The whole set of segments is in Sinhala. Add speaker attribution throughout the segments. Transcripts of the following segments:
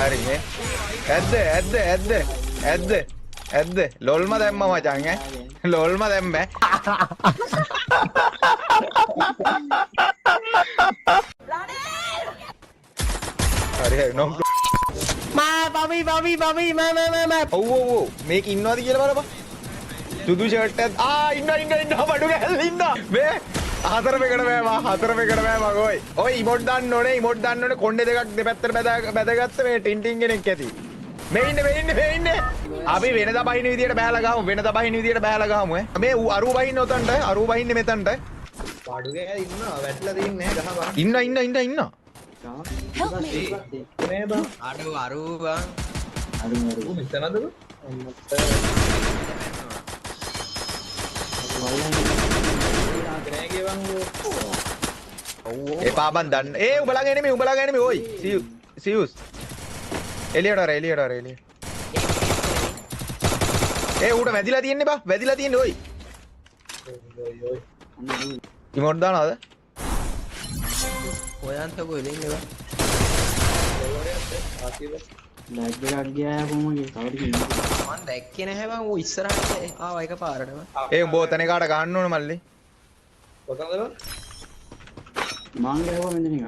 Speaker 1: හරිනේ. ඇද්ද. ලොල්ම දැම්ම මචං ඈ. ලොල්ම දැම්ම. හරි නොක්. මා ඔව් මේක ඉන්නවද කියලා බලපන්. සුදු ෂර්ට් එක ඉන්න බඩු ගැල්ල ඉන්න. මේ හතර මේකට බෑ ඔය ඉමෝට් දාන්න ඕනේ කොණ්ඩේ දෙකක් දෙපැත්තට බැදගත්ත මේ ටින්ටින් කෙනෙක් ඇති. මේ ඉන්නේ. අපි වෙනදා බහින විදියට බෑලා ගහමු. ඈ. මේ අරුව බහින්න උතන්ට අරුව බහින්නේ මෙතනට.
Speaker 2: බඩු ගැල් ඉන්නවා වැටලා තින්නේ ගහපන්.
Speaker 1: ඉන්න.
Speaker 3: Help me.
Speaker 2: මේ බං
Speaker 4: අරු බං.
Speaker 2: මෙතනද බං?
Speaker 1: ඒ පාබන් දන්න. උඹලාගේ එනිමි ඔයි. සියුස්. එලියට අර. ඌට වැදිලා තියෙන්නේ බා. ඔයි. ඉමෝට් දානවද?
Speaker 4: ඔයන්තකෝ එලින්නේ බං.
Speaker 3: ලැග් එකක් ගියා කොහොමද කවුරු කියන්නේ
Speaker 4: මන් දැක්කේ නැහැ බං. ඌ ඉස්සරහට ආවා එකපාරටම.
Speaker 1: උඹ ඔතන කාට ගහන්න ඕන මල්ලි.
Speaker 2: කොතනද බං?
Speaker 3: මං ගහුවා මෙන්න නිකන්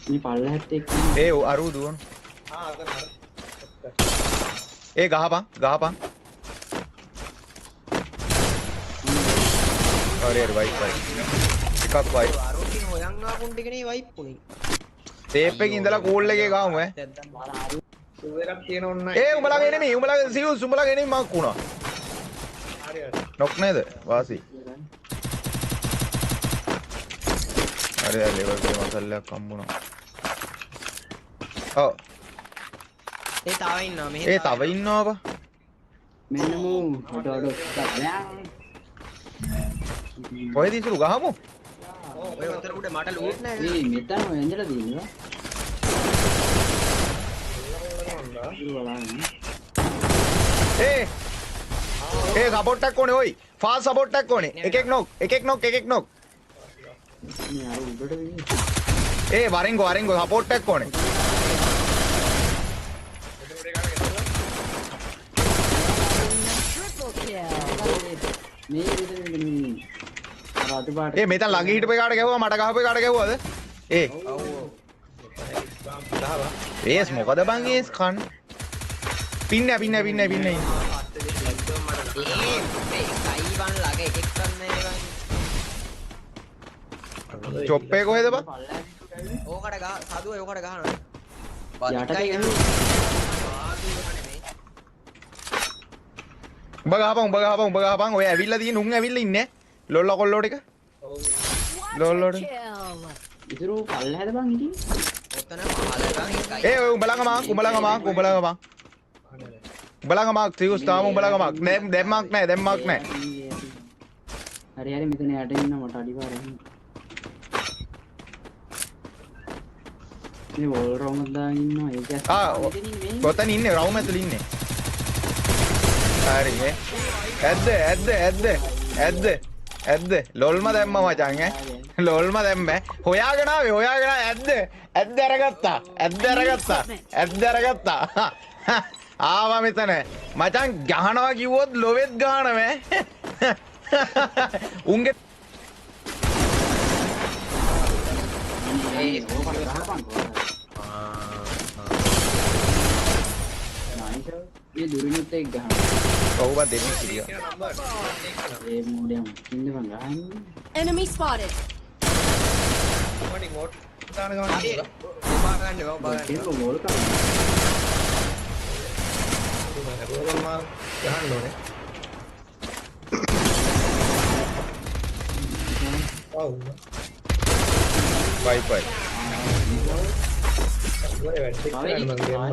Speaker 3: මේ පල්ලහැට් එක්ක
Speaker 1: අරු දුවන.
Speaker 2: අතන
Speaker 1: ගහපන්. හරි වයිප්. එකක් වයිප්.
Speaker 4: අරුකින් හොයන් ආපුන් ටිකනේ වයිප් උනේ.
Speaker 1: ටේප් එකේ ඉඳලා කෝල් එකේ ගහමු ඈ.
Speaker 2: සුවරක් තියෙන ඕන
Speaker 1: උඹලාගේ එනිමි සියුස් උඹලාගේ එනිමි මක් වුණා.
Speaker 2: හරි.
Speaker 1: නොක් නේද? වාසි. හරි ලෙවල් එකේ මසල්ලයක් හම්බුණා. ඔව්.
Speaker 4: ඒ තව ඉන්නවා මෙහෙ.
Speaker 1: තව ඉන්නවා බා.
Speaker 3: මෙන්න මූ ඩොඩො
Speaker 1: කොහෙද ඉතුරු ගහමු?
Speaker 4: ඔය උතර උඩ මට ලූට් නැහැ.
Speaker 3: මේ මෙතන ඔය ඇඳලා තියෙනවා.
Speaker 1: සපෝට් එකක් ඕනේ ඔයි. ෆාස් සපෝට් එකක් ඕනේ. එකෙක් නොක්.
Speaker 3: මේ අර උඩට වෙන්නේ.
Speaker 1: වරෙන්ගෝ සපෝට් එකක් ඕනේ.
Speaker 3: මේ විදිහට අර අතුපාට
Speaker 1: මෙතන ළඟ හිටපු එකාට ගැහුවා මට ගහපු එකාට ගැහුවාද? ඒස් මොකද බං ඒස් කන්. පින්න.
Speaker 4: ඒ සයිවන් ළඟ එකෙක් ගන්නෑ බං.
Speaker 1: චොප් එක කොහෙද බං?
Speaker 4: ඕකට ගහ සාදුව ඕකට ගහනවා.
Speaker 3: යට ගහනවා.
Speaker 1: උඹ ගහපන්. ඔය ඇවිල්ලා තියෙන උන් ඇවිල්ලා ඉන්නේ. ලොල්ලා කොල්ලෝ ටික. ලොල්ලෝට.
Speaker 3: ඉතුරු පල්ලහැද බං ඉතින්.
Speaker 4: ඔතන පහල ගන්න එකයි.
Speaker 1: ඔය උඹලඟ මාක් සියුස් තාම උඹලඟ මාක්. දැම්මක් නැහැ.
Speaker 3: හරි මෙතන යට ඉන්න මට අඩිපාරෙන්. මේ වෝල් රවුම් දාගෙන ඉන්නවා ඒක.
Speaker 1: කොතන ඉන්නේ? රවුම් ඇතුළේ ඉන්නේ. හරිනේ. ඇද්ද. ලොල්ම දැම්ම මචං ඈ. ලොල්ම දැම්ම. හොයාගෙන ඇද්ද අරගත්තා. ආවා මෙතන. මචං ගහනවා කිව්වොත් ලොවෙත් ගහනවා ඈ. උන්ගේ
Speaker 3: ये दुरिनुත් එක්ක ගහනවා.
Speaker 1: ඔව් බං දෙන්නේ කිරියා.
Speaker 3: ඒ මොඩෙම ඉන්න බං ගහන්නේ.
Speaker 5: Enemy spotted.
Speaker 2: මොඩි මෝඩ් දාන ගමන්
Speaker 4: ඔබ ගන්න.
Speaker 3: ඒක වෝල් කරනවා.
Speaker 2: රෝල් මාල් ගහන්න ඕනේ. ඔව්.
Speaker 1: වයිෆයි.
Speaker 2: ඔය වැඩ ටික කරන්න මං ගේම්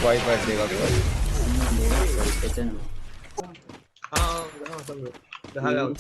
Speaker 1: වයිෆයි දෙකක් වයි.
Speaker 3: එතන.
Speaker 2: ගහගන්න.